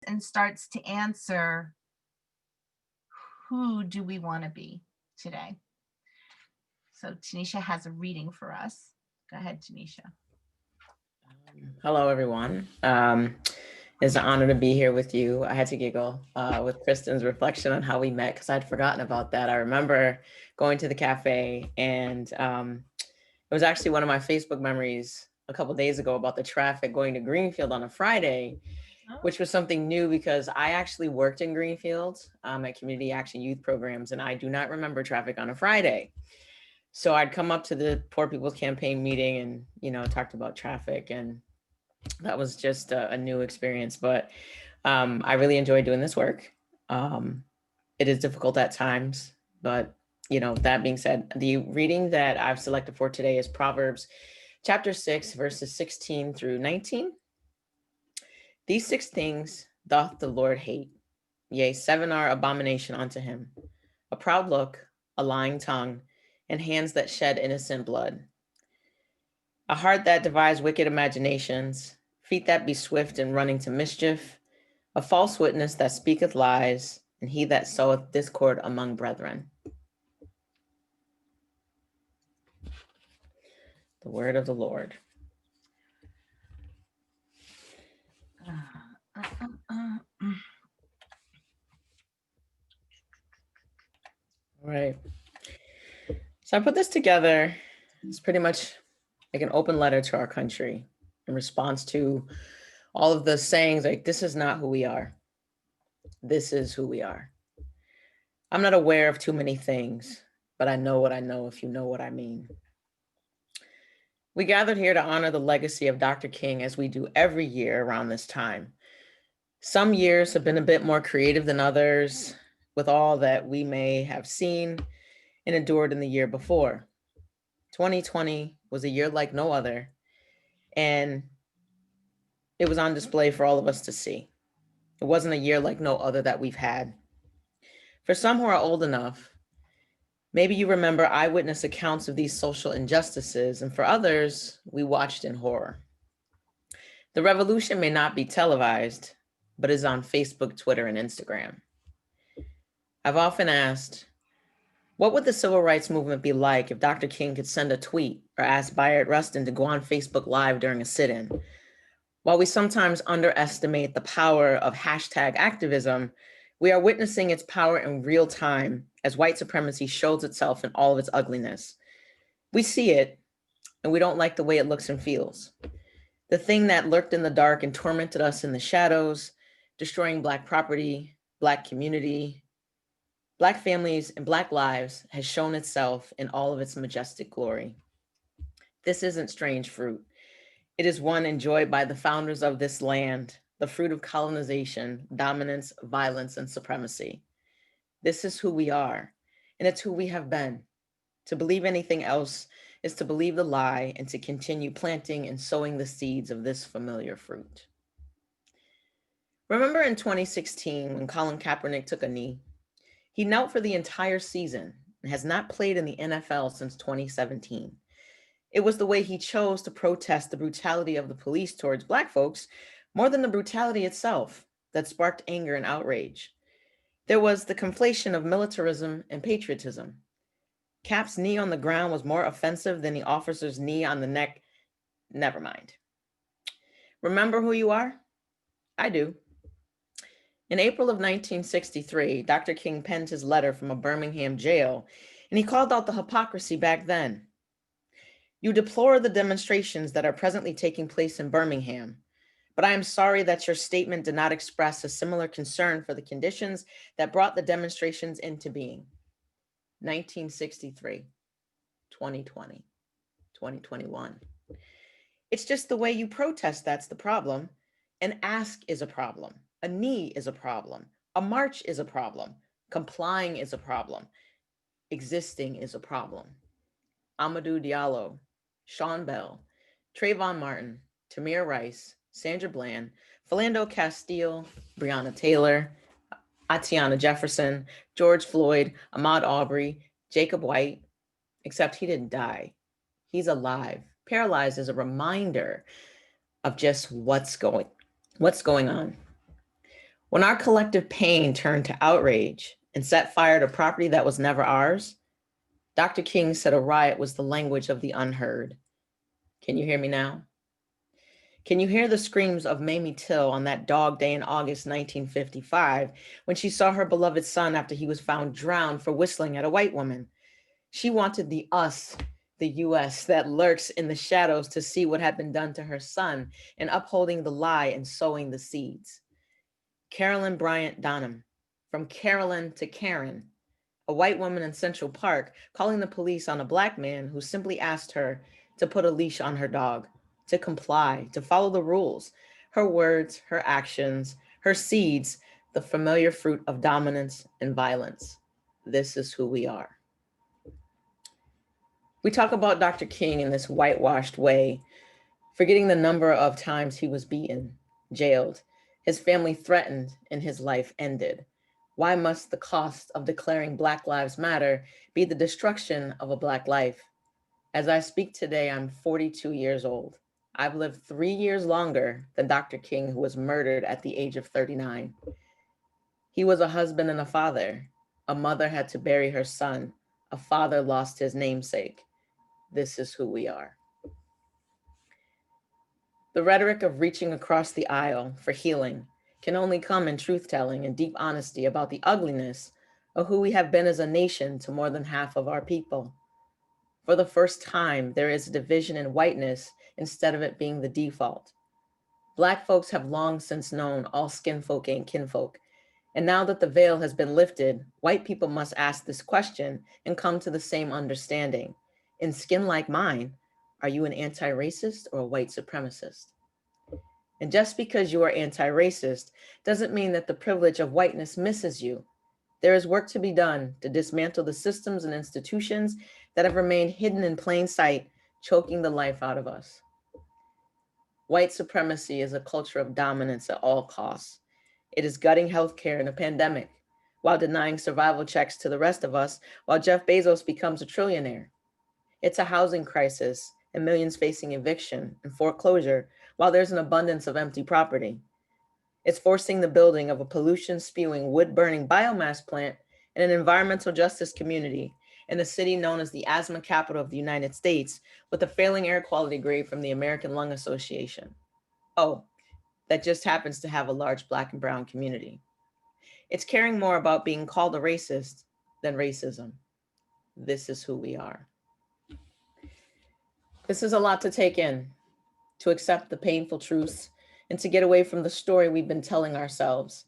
and starts to answer, who do we want to be today? So Tanisha has a reading for us. Go ahead, Tanisha. Hello, everyone. It's an honor to be here with you. I had to giggle with Kristen's reflection on how we met because I'd forgotten about that. I remember going to the cafe, and it was actually one of my Facebook memories a couple of days ago about the traffic going to Greenfield on a Friday, which was something new because I actually worked in Greenfield at Community Action Youth Programs, and I do not remember traffic on a Friday. So I'd come up to the Poor People's Campaign meeting and, talked about traffic, and that was just a new experience. But I really enjoyed doing this work. It is difficult at times, but, that being said, the reading that I've selected for today is Proverbs Chapter 6, verses 16 through 19. These 6 things doth the Lord hate, yea, 7 are abomination unto him: a proud look, a lying tongue, and hands that shed innocent blood, a heart that devises wicked imaginations, feet that be swift in running to mischief, a false witness that speaketh lies, and he that soweth discord among brethren. The word of the Lord. All right. So I put this together. It's pretty much like an open letter to our country in response to all of the sayings like, this is not who we are. This is who we are. I'm not aware of too many things, but I know what I know, if you know what I mean. We gathered here to honor the legacy of Dr. King, as we do every year around this time. Some years have been a bit more creative than others, with all that we may have seen and endured in the year before. 2020 was a year like no other, and it was on display for all of us to see. It wasn't a year like no other that we've had. For some who are old enough, maybe you remember eyewitness accounts of these social injustices, and for others, we watched in horror. The revolution may not be televised, but is on Facebook, Twitter, and Instagram. I've often asked, what would the civil rights movement be like if Dr. King could send a tweet or ask Bayard Rustin to go on Facebook Live during a sit-in? While we sometimes underestimate the power of hashtag activism, we are witnessing its power in real time as white supremacy shows itself in all of its ugliness. We see it, and we don't like the way it looks and feels. The thing that lurked in the dark and tormented us in the shadows, destroying Black property, Black community, Black families, and Black lives, has shown itself in all of its majestic glory. This isn't strange fruit. It is one enjoyed by the founders of this land, the fruit of colonization, dominance, violence, and supremacy. This is who we are, and it's who we have been. To believe anything else is to believe the lie and to continue planting and sowing the seeds of this familiar fruit. Remember in 2016 when Colin Kaepernick took a knee? He knelt for the entire season and has not played in the NFL since 2017. It was the way he chose to protest the brutality of the police towards Black folks more than the brutality itself that sparked anger and outrage. There was the conflation of militarism and patriotism. Cap's knee on the ground was more offensive than the officer's knee on the neck. Never mind. Remember who you are? I do. In April of 1963, Dr. King penned his letter from a Birmingham jail, and he called out the hypocrisy back then. You deplore the demonstrations that are presently taking place in Birmingham, but I am sorry that your statement did not express a similar concern for the conditions that brought the demonstrations into being. 1963, 2020, 2021. It's just the way you protest that's the problem. An ask is a problem. A knee is a problem. A march is a problem. Complying is a problem. Existing is a problem. Amadou Diallo, Sean Bell, Trayvon Martin, Tamir Rice, Sandra Bland, Philando Castile, Breonna Taylor, Atiana Jefferson, George Floyd, Ahmaud Arbery, Jacob White, except he didn't die. He's alive. Paralyzed is a reminder of just what's going on. When our collective pain turned to outrage and set fire to property that was never ours, Dr. King said a riot was the language of the unheard. Can you hear me now? Can you hear the screams of Mamie Till on that dog day in August 1955 when she saw her beloved son after he was found drowned for whistling at a white woman? She wanted the us, the US that lurks in the shadows to see what had been done to her son and upholding the lie and sowing the seeds. Carolyn Bryant Donham, from Carolyn to Karen, a white woman in Central Park calling the police on a Black man who simply asked her to put a leash on her dog, to comply, to follow the rules. Her words, her actions, her seeds, the familiar fruit of dominance and violence. This is who we are. We talk about Dr. King in this whitewashed way, forgetting the number of times he was beaten, jailed, his family threatened, and his life ended. Why must the cost of declaring Black Lives Matter be the destruction of a Black life? As I speak today, I'm 42 years old. I've lived 3 years longer than Dr. King, who was murdered at the age of 39. He was a husband and a father. A mother had to bury her son. A father lost his namesake. This is who we are. The rhetoric of reaching across the aisle for healing can only come in truth-telling and deep honesty about the ugliness of who we have been as a nation to more than half of our people. For the first time, there is a division in whiteness instead of it being the default. Black folks have long since known all skin folk ain't kinfolk. And now that the veil has been lifted, white people must ask this question and come to the same understanding. In skin like mine, are you an anti-racist or a white supremacist? And just because you are anti-racist doesn't mean that the privilege of whiteness misses you. There is work to be done to dismantle the systems and institutions that have remained hidden in plain sight, choking the life out of us. White supremacy is a culture of dominance at all costs. It is gutting healthcare in a pandemic, while denying survival checks to the rest of us, while Jeff Bezos becomes a trillionaire. It's a housing crisis and millions facing eviction and foreclosure, while there's an abundance of empty property. It's forcing the building of a pollution-spewing, wood-burning biomass plant in an environmental justice community in a city known as the asthma capital of the United States, with a failing air quality grade from the American Lung Association. Oh, that just happens to have a large Black and brown community. It's caring more about being called a racist than racism. This is who we are. This is a lot to take in, to accept the painful truths and to get away from the story we've been telling ourselves.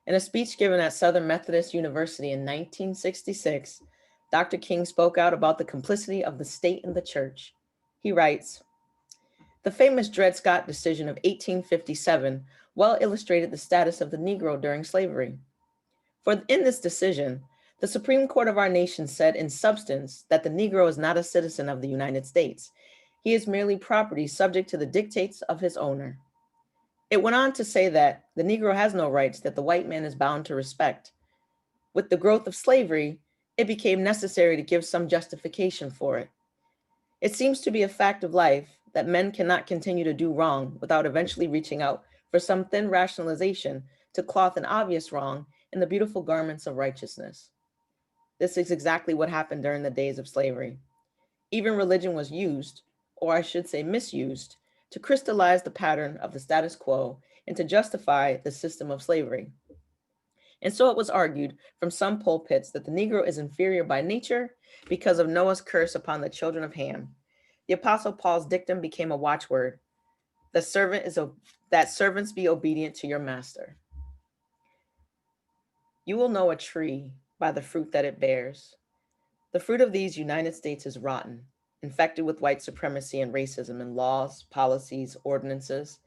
In a speech given at Southern Methodist University in 1966, Dr. King spoke out about the complicity of the state and the church. He writes, "The famous Dred Scott decision of 1857 well illustrated the status of the Negro during slavery. For in this decision, the Supreme Court of our nation said in substance that the Negro is not a citizen of the United States. He is merely property subject to the dictates of his owner. It went on to say that the Negro has no rights that the white man is bound to respect. With the growth of slavery, it became necessary to give some justification for it. It seems to be a fact of life that men cannot continue to do wrong without eventually reaching out for some thin rationalization to cloth an obvious wrong in the beautiful garments of righteousness. This is exactly what happened during the days of slavery. Even religion was used, or I should say misused, to crystallize the pattern of the status quo and to justify the system of slavery. And so it was argued from some pulpits that the Negro is inferior by nature because of Noah's curse upon the children of Ham. The Apostle Paul's dictum became a watchword. That servants be obedient to your master. You will know a tree by the fruit that it bears. The fruit of these United States is rotten, infected with white supremacy and racism in laws, policies, ordinances,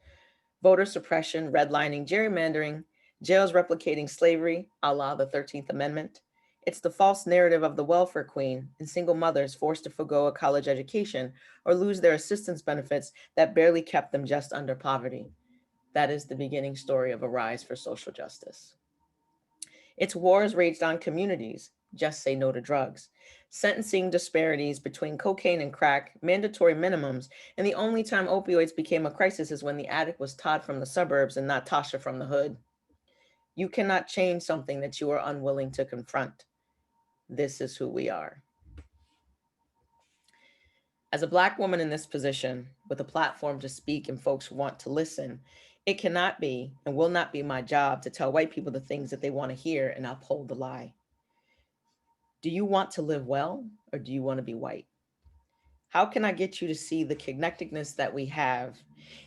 voter suppression, redlining, gerrymandering, jails replicating slavery, a la the 13th Amendment. It's the false narrative of the welfare queen and single mothers forced to forgo a college education or lose their assistance benefits that barely kept them just under poverty. That is the beginning story of a rise for social justice. It's wars raged on communities, just say no to drugs, sentencing disparities between cocaine and crack, mandatory minimums, and the only time opioids became a crisis is when the addict was Todd from the suburbs and not Tasha from the hood. You cannot change something that you are unwilling to confront. This is who we are. As a Black woman in this position, with a platform to speak and folks want to listen, it cannot be and will not be my job to tell white people the things that they want to hear and uphold the lie. Do you want to live well, or do you want to be white? How can I get you to see the connectedness that we have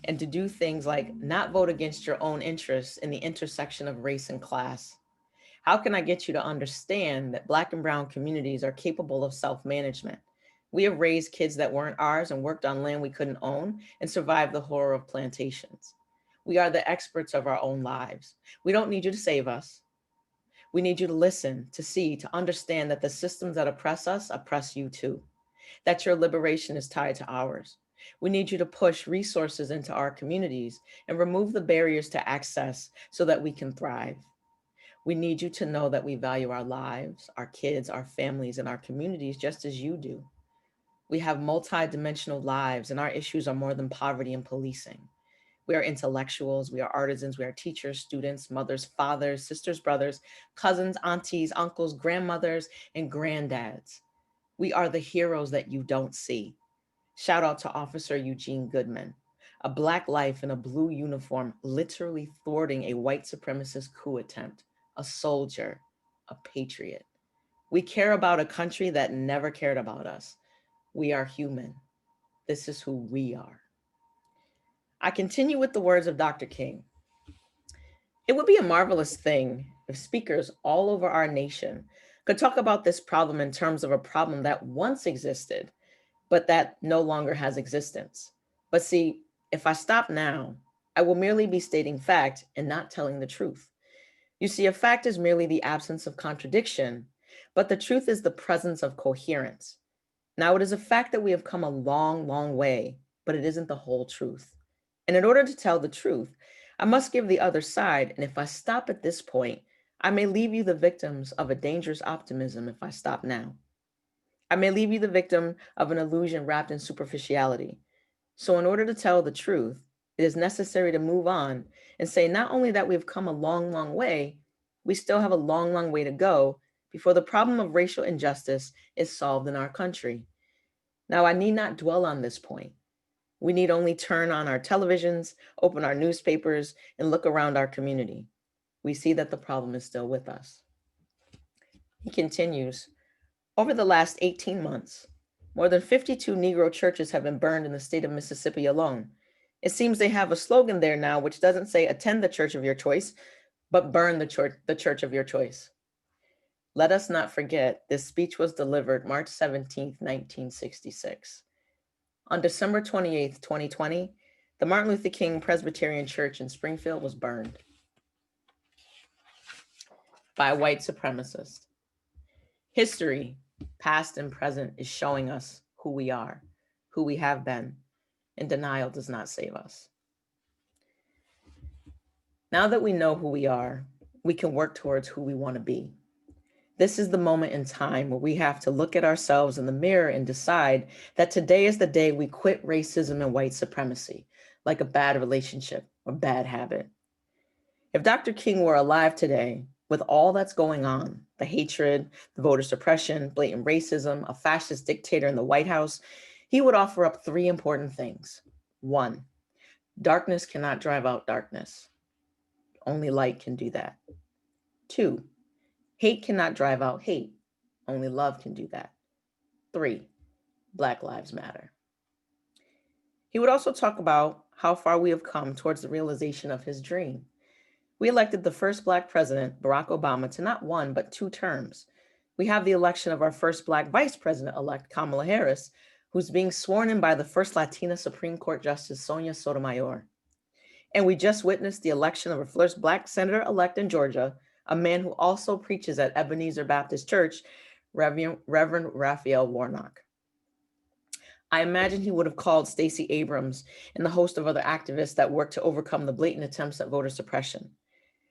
and to do things like not vote against your own interests in the intersection of race and class? How can I get you to understand that Black and brown communities are capable of self-management? We have raised kids that weren't ours and worked on land we couldn't own and survived the horror of plantations. We are the experts of our own lives. We don't need you to save us. We need you to listen, to see, to understand that the systems that oppress us oppress you too, that your liberation is tied to ours. We need you to push resources into our communities and remove the barriers to access so that we can thrive. We need you to know that we value our lives, our kids, our families, and our communities just as you do. We have multi-dimensional lives, and our issues are more than poverty and policing. We are intellectuals, we are artisans, we are teachers, students, mothers, fathers, sisters, brothers, cousins, aunties, uncles, grandmothers, and granddads. We are the heroes that you don't see. Shout out to Officer Eugene Goodman, a Black life in a blue uniform, literally thwarting a white supremacist coup attempt, a soldier, a patriot. We care about a country that never cared about us. We are human. This is who we are. I continue with the words of Dr. King. It would be a marvelous thing if speakers all over our nation could talk about this problem in terms of a problem that once existed, but that no longer has existence. But see, if I stop now, I will merely be stating fact and not telling the truth. You see, a fact is merely the absence of contradiction, but the truth is the presence of coherence. Now, it is a fact that we have come a long, long way, but it isn't the whole truth. And in order to tell the truth, I must give the other side. And if I stop at this point, I may leave you the victims of a dangerous optimism if I stop now. I may leave you the victim of an illusion wrapped in superficiality. So in order to tell the truth, it is necessary to move on and say not only that we've come a long, long way, we still have a long, long way to go before the problem of racial injustice is solved in our country. Now, I need not dwell on this point. We need only turn on our televisions, open our newspapers, and look around our community. We see that the problem is still with us. He continues, over the last 18 months, more than 52 Negro churches have been burned in the state of Mississippi alone. It seems they have a slogan there now which doesn't say attend the church of your choice, but burn the church of your choice. Let us not forget this speech was delivered March 17th, 1966. On December 28th, 2020, the Martin Luther King Presbyterian Church in Springfield was burned by a white supremacist. History, past and present, is showing us who we are, who we have been, and denial does not save us. Now that we know who we are, we can work towards who we want to be. This is the moment in time where we have to look at ourselves in the mirror and decide that today is the day we quit racism and white supremacy, like a bad relationship or bad habit. If Dr. King were alive today, with all that's going on, the hatred, the voter suppression, blatant racism, a fascist dictator in the White House, he would offer up three important things. One, darkness cannot drive out darkness. Only light can do that. Two, hate cannot drive out hate. Only love can do that. Three, Black Lives Matter. He would also talk about how far we have come towards the realization of his dream. We elected the first Black president, Barack Obama, to not one, but 2 terms. We have the election of our first Black vice president-elect, Kamala Harris, who's being sworn in by the first Latina Supreme Court Justice, Sonia Sotomayor. And we just witnessed the election of our first Black senator-elect in Georgia, a man who also preaches at Ebenezer Baptist Church, Reverend Raphael Warnock. I imagine he would have called Stacey Abrams and the host of other activists that work to overcome the blatant attempts at voter suppression.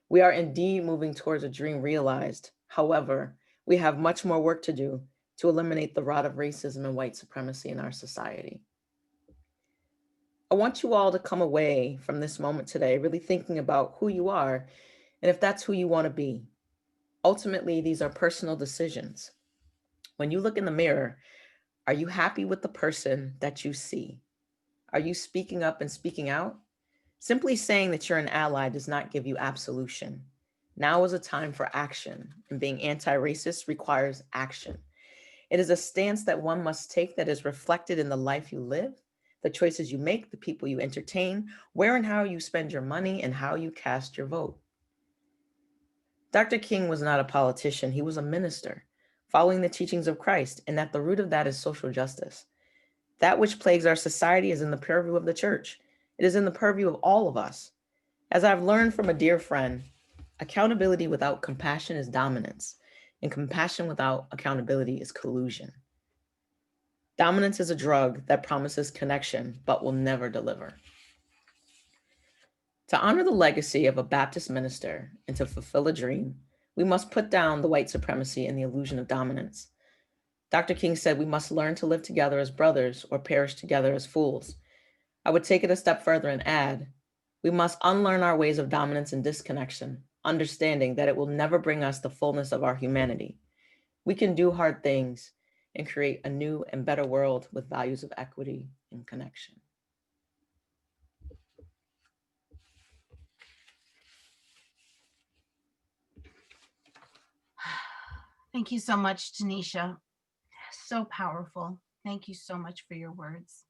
We are indeed moving towards a dream realized. However, we have much more work to do to eliminate the rot of racism and white supremacy in our society. I want you all to come away from this moment today really thinking about who you are and if that's who you want to be. Ultimately, these are personal decisions. When you look in the mirror, are you happy with the person that you see? Are you speaking up and speaking out? Simply saying that you're an ally does not give you absolution. Now is a time for action, and being anti racist requires action. It is a stance that one must take that is reflected in the life you live, the choices you make, the people you entertain, where and how you spend your money, and how you cast your vote. Dr. King was not a politician, he was a minister, following the teachings of Christ, and at the root of that is social justice. That which plagues our society is in the purview of the church. It is in the purview of all of us. As I've learned from a dear friend, accountability without compassion is dominance, and compassion without accountability is collusion. Dominance is a drug that promises connection but will never deliver. To honor the legacy of a Baptist minister and to fulfill a dream, we must put down the white supremacy and the illusion of dominance. Dr. King said we must learn to live together as brothers or perish together as fools. I would take it a step further and add, we must unlearn our ways of dominance and disconnection, understanding that it will never bring us the fullness of our humanity. We can do hard things and create a new and better world with values of equity and connection. Thank you so much, Tanisha. So powerful. Thank you so much for your words.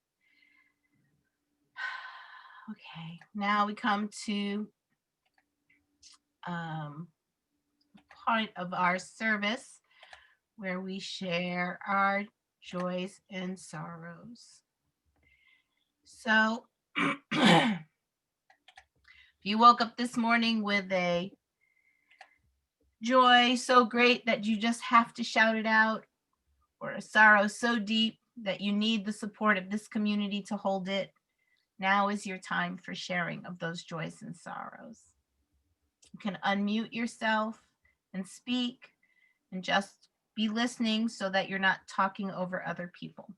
Okay, now we come to part of our service where we share our joys and sorrows. So if you woke up this morning with a joy so great that you just have to shout it out, or a sorrow so deep that you need the support of this community to hold it, now is your time for sharing of those joys and sorrows. You can unmute yourself and speak and just be listening so that you're not talking over other people.